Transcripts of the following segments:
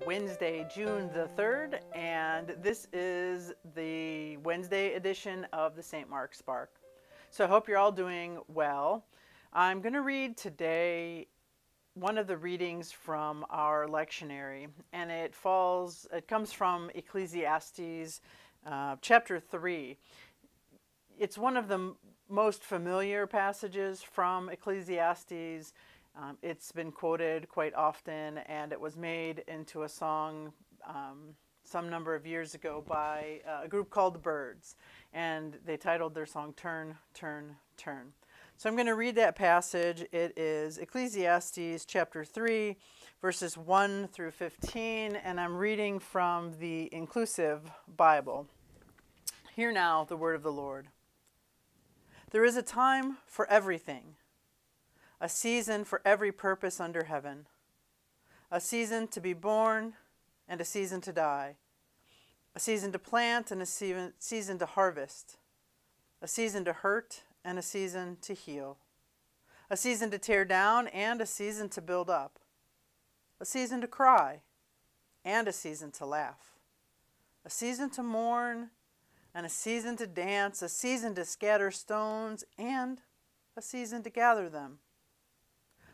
Wednesday, June the 3rd, and this is the Wednesday edition of the St. Mark Spark. So I hope you're all doing well. I'm going to read today one of the readings from our lectionary, and it comes from Ecclesiastes chapter 3. It's one of the most familiar passages from Ecclesiastes. It's been quoted quite often, and it was made into a song some number of years ago by a group called the Birds, and they titled their song Turn, Turn, Turn. So I'm going to read that passage. It is Ecclesiastes chapter 3, verses 1 through 15, and I'm reading from the Inclusive Bible. Hear now the word of the Lord. There is a time for everything, a season for every purpose under heaven, a season to be born and a season to die, a season to plant and a season to harvest, a season to hurt and a season to heal, a season to tear down and a season to build up, a season to cry and a season to laugh, a season to mourn and a season to dance, a season to scatter stones and a season to gather them,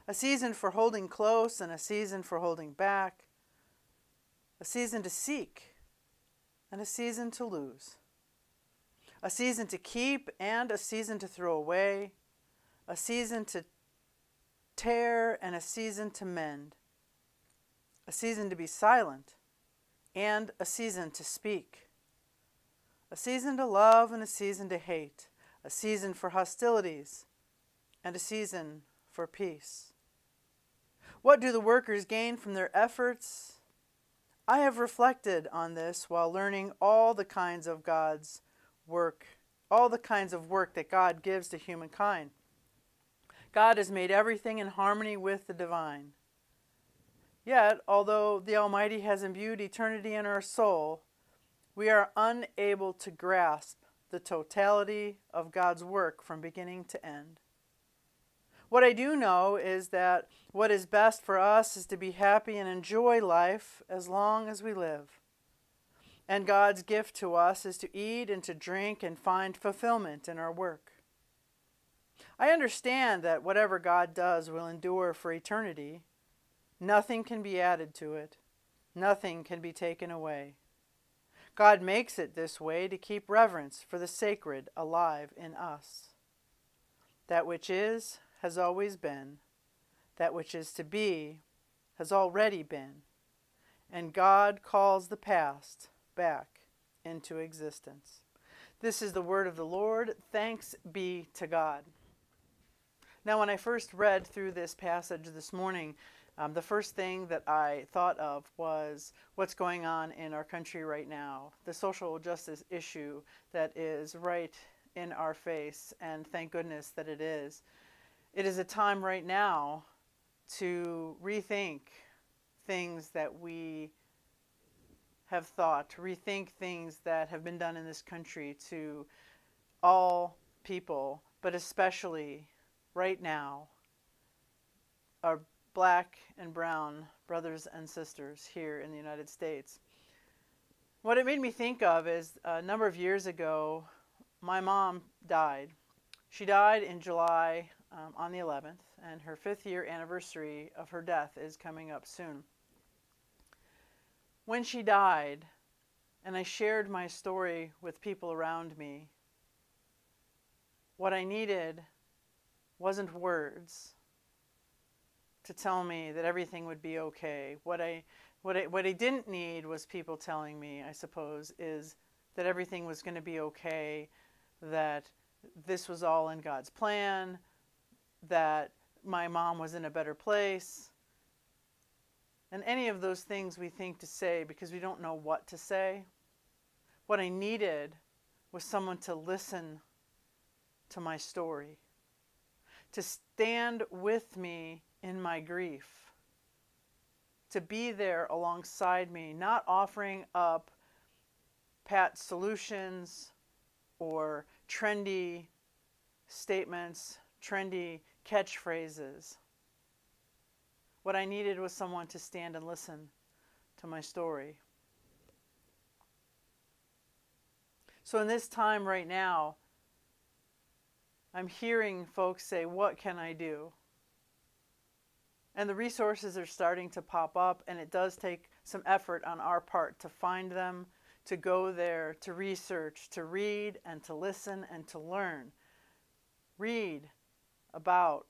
a season for holding close and a season for holding back, a season to seek and a season to lose, a season to keep and a season to throw away, a season to tear and a season to mend, a season to be silent and a season to speak, a season to love and a season to hate, a season for hostilities and a season for peace. What do the workers gain from their efforts? I have reflected on this while learning all the kinds of work that God gives to humankind. God has made everything in harmony with the divine. Yet, although the Almighty has imbued eternity in our soul, we are unable to grasp the totality of God's work from beginning to end. What I do know is that what is best for us is to be happy and enjoy life as long as we live. And God's gift to us is to eat and to drink and find fulfillment in our work. I understand that whatever God does will endure for eternity. Nothing can be added to it. Nothing can be taken away. God makes it this way to keep reverence for the sacred alive in us. That which is has always been. That which is to be has already been. And God calls the past back into existence. This is the word of the Lord. Thanks be to God. Now, when I first read through this passage this morning, the first thing that I thought of was what's going on in our country right now, the social justice issue that is right in our face, and thank goodness that it is. It is a time right now to rethink things that we have thought, to rethink things that have been done in this country to all people, but especially right now, our black and brown brothers and sisters here in the United States. What it made me think of is a number of years ago, my mom died. She died in July on the 11th, and her 5th year anniversary of her death is coming up soon. When she died, and I shared my story with people around me, what I needed wasn't words to tell me that everything would be okay. What I didn't need was people telling me, I suppose, is that everything was going to be okay, that this was all in God's plan, that my mom was in a better place, and any of those things we think to say because we don't know what to say. What I needed was someone to listen to my story, to stand with me in my grief, to be there alongside me, not offering up pat solutions or trendy statements, trendy catchphrases. What I needed was someone to stand and listen to to my story. So in this time right now, I'm hearing folks say, what can I do? And the resources are starting to pop up, and it does take some effort on our part to find them, to go there, to research, to read, and to listen, and to learn. Read about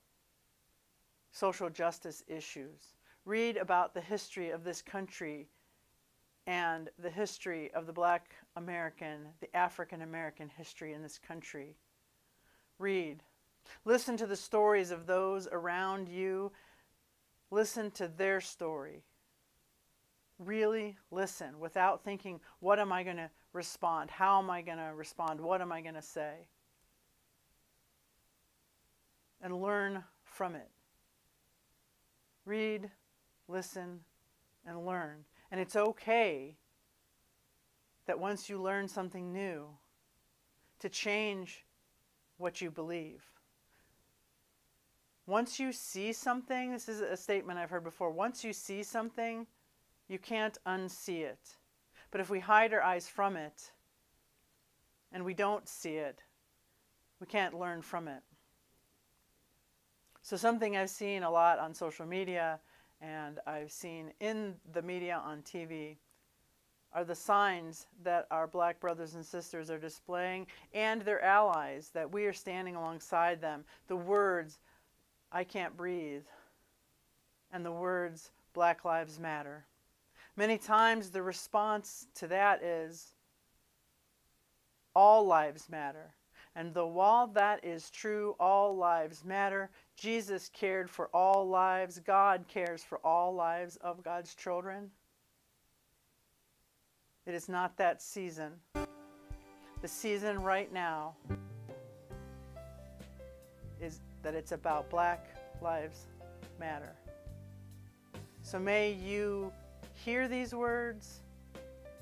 social justice issues. Read about the history of this country and the history of the Black American, the African American history in this country. Read. Listen to the stories of those around you. Listen to their story. Really listen without thinking, what am I going to respond? How am I going to respond? What am I going to say? And learn from it. Read, listen, and learn. And it's okay that once you learn something new, to change what you believe. Once you see something, this is a statement I've heard before, once you see something, you can't unsee it. But if we hide our eyes from it, and we don't see it, we can't learn from it. So something I've seen a lot on social media, and I've seen in the media on TV, are the signs that our Black brothers and sisters are displaying, and their allies, that we are standing alongside them. The words, I can't breathe, and the words, Black Lives Matter. Many times the response to that is, all lives matter. And though while that is true, all lives matter, Jesus cared for all lives, God cares for all lives of God's children. It is not that season. The season right now is that it's about Black Lives Matter. So may you hear these words.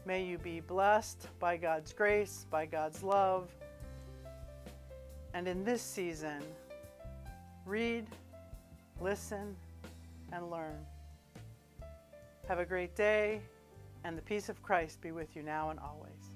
May you be blessed by God's grace, by God's love. And in this season, read, listen, and learn. Have a great day, and the peace of Christ be with you now and always.